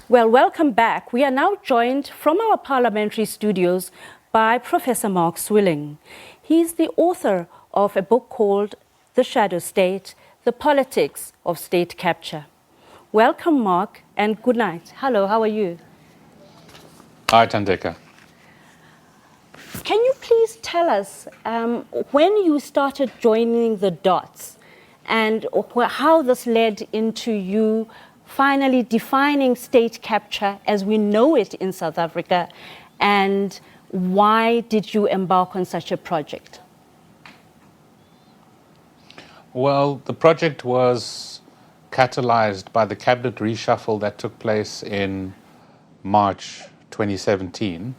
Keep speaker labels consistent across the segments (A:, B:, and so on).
A: Well, welcome back. We are now joined from our parliamentary studios by Professor Mark Swilling. He's the author of a book called The Shadow State, The Politics of State Capture. Welcome, Mark, and good night. Hello, how are you?
B: Hi, Tandeka.
A: Can you please tell us when you started joining the dots and how this led into you finally defining state capture as we know it in South Africa, and why did you embark on such a project?
B: Well, the project was catalyzed by the cabinet reshuffle that took place in March 2017,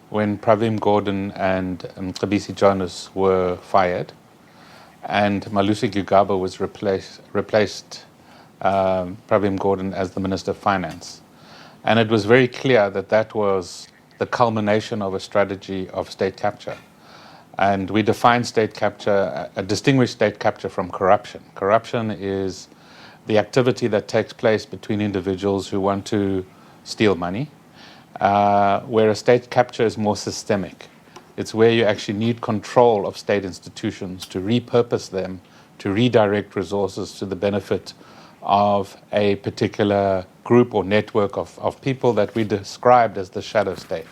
B: when Pravim Gordhan and Mcebisi Jonas were fired, and Malusi Gigaba was replaced Pravim Gordhan as the Minister of Finance. And it was very clear that that was the culmination of a strategy of state capture. And we define state capture, distinguish state capture from corruption. Corruption is the activity that takes place between individuals who want to steal money, whereas state capture is more systemic. It's where you actually need control of state institutions to repurpose them, to redirect resources to the benefit of a particular group or network of people that we described as the shadow state.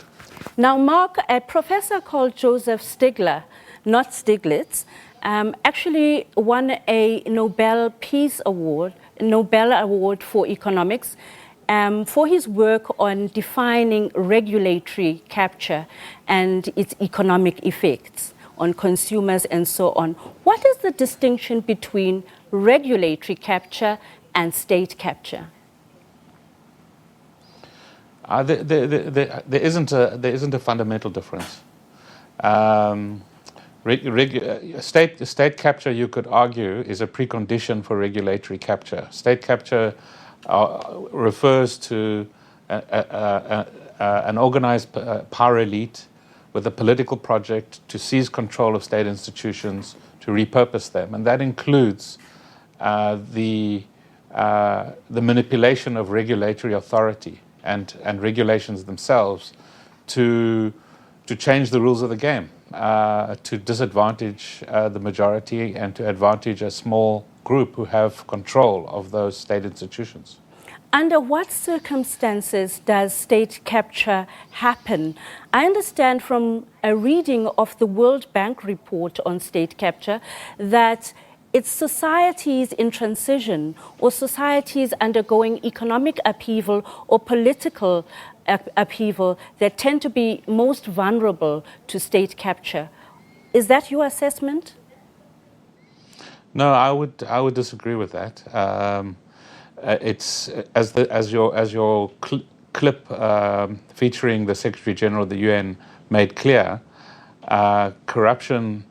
A: Now, Mark, a professor called Joseph Stiglitz, not Stiglitz, actually won a Nobel Award for economics for his work on defining regulatory capture and its economic effects on consumers and so on. What is the distinction between regulatory capture and state capture?
B: There isn't a fundamental difference. State capture, you could argue, is a precondition for regulatory capture. State capture refers to an organized power elite with a political project to seize control of state institutions, to repurpose them, and that includes the manipulation of regulatory authority and regulations themselves to change the rules of the game, to disadvantage the majority and to advantage a small group who have control of those state institutions.
A: Under what circumstances does state capture happen? I understand from a reading of the World Bank report on state capture that it's societies in transition or societies undergoing economic upheaval or political upheaval that tend to be most vulnerable to state capture. Is that your assessment?
B: No, I would disagree with that. It's as your clip featuring the Secretary General of the UN made clear, corruption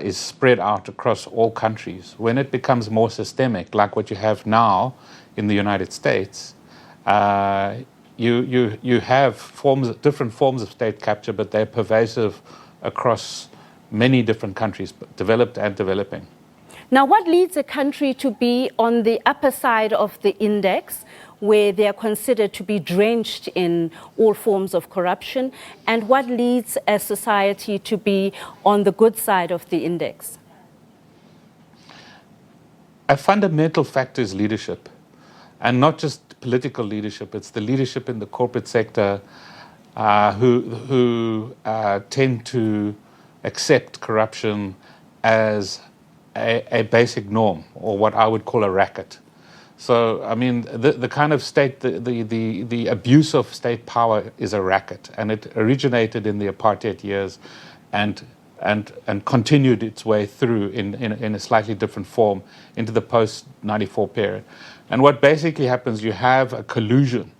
B: is spread out across all countries. When it becomes more systemic, like what you have now in the United States, you have different forms of state capture, but they're pervasive across many different countries, developed and developing.
A: Now, what leads a country to be on the upper side of the index, where they are considered to be drenched in all forms of corruption, and what leads a society to be on the good side of the index?
B: A fundamental factor is leadership, and not just political leadership. It's the leadership in the corporate sector who tend to accept corruption as a basic norm, or what I would call a racket. So, I mean, the kind of state, the abuse of state power is a racket, and it originated in the apartheid years and continued its way through in a slightly different form into the post-94 period. And what basically happens, you have a collusion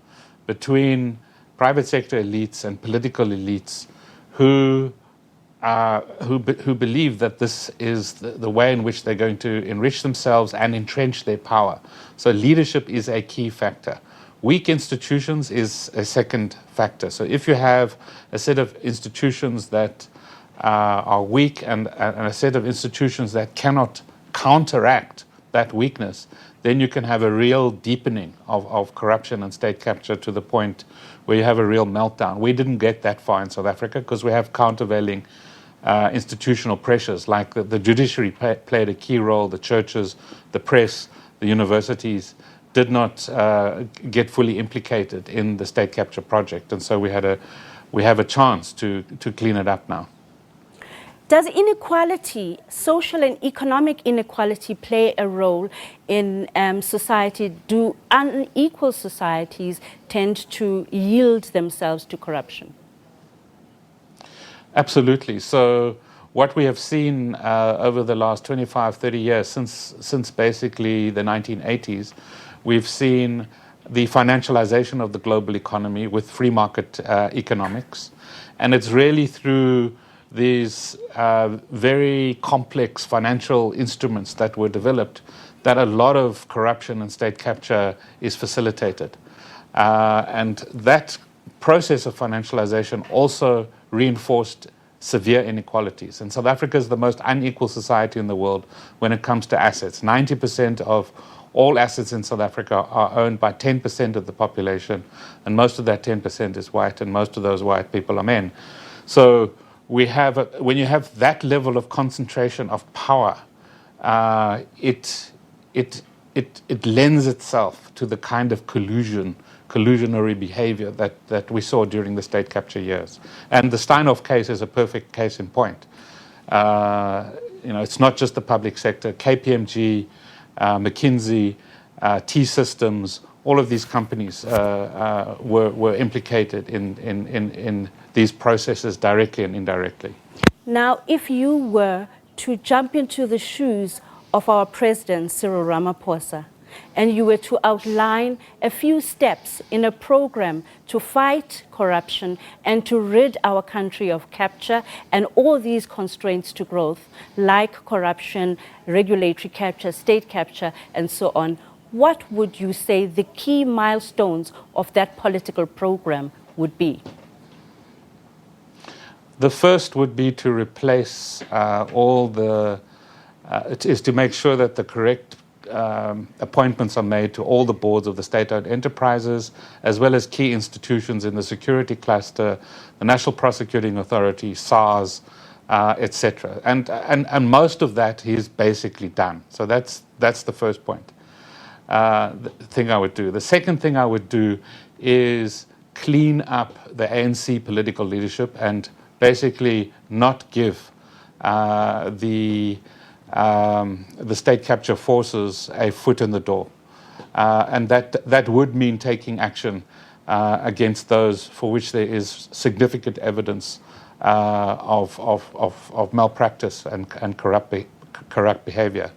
B: between private sector elites and political elites who believe that this is the way in which they're going to enrich themselves and entrench their power. So leadership is a key factor. Weak institutions is a second factor. So if you have a set of institutions that are weak and a set of institutions that cannot counteract that weakness, then you can have a real deepening of corruption and state capture to the point where you have a real meltdown. We didn't get that far in South Africa because we have countervailing institutional pressures, like the judiciary played a key role, the churches, the press, the universities did not get fully implicated in the state capture project. And so we have a chance to clean it up now.
A: Does inequality, social and economic inequality, play a role in society? Do unequal societies tend to yield themselves to corruption?
B: Absolutely. So what we have seen over the last 25, 30 years, since basically the 1980s, we've seen the financialization of the global economy with free market economics. And it's really through these very complex financial instruments that were developed that a lot of corruption and state capture is facilitated. And that process of financialization also reinforced severe inequalities. And South Africa is the most unequal society in the world when it comes to assets. 90% of all assets in South Africa are owned by 10% of the population, and most of that 10% is white, and most of those white people are men. So when you have that level of concentration of power, it lends itself to the kind of collusionary behavior that we saw during the state capture years. And the Steinhoff case is a perfect case in point. It's not just the public sector. KPMG, McKinsey, T-Systems, all of these companies were implicated in these processes directly and indirectly.
A: Now, if you were to jump into the shoes of our president, Cyril Ramaphosa, and you were to outline a few steps in a program to fight corruption and to rid our country of capture and all these constraints to growth, like corruption, regulatory capture, state capture, and so on, what would you say the key milestones of that political program would be?
B: The first would be to replace is to make sure that the correct appointments are made to all the boards of the state-owned enterprises, as well as key institutions in the security cluster, the National Prosecuting Authority, SARS, etc. And most of that is basically done. So that's the first point. The thing I would do. The second thing I would do is clean up the ANC political leadership and basically not give the state capture forces a foot in the door. And that would mean taking action against those for which there is significant evidence of malpractice and corrupt behavior.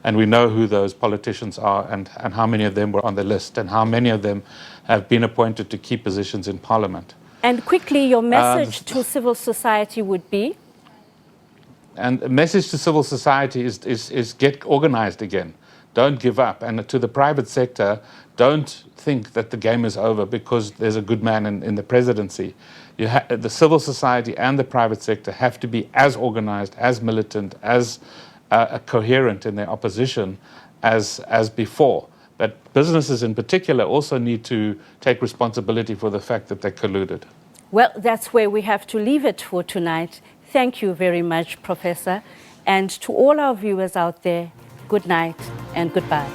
B: And we know who those politicians are and how many of them were on the list and how many of them have been appointed to key positions in Parliament.
A: And quickly, your message to civil society would be?
B: And the message to civil society is get organized again. Don't give up. And to the private sector, don't think that the game is over because there's a good man in the presidency. The civil society and the private sector have to be as organized, as militant, as coherent in their opposition as before. But businesses in particular also need to take responsibility for the fact that they colluded.
A: Well, that's where we have to leave it for tonight. Thank you very much, Professor. And to all our viewers out there, good night and goodbye.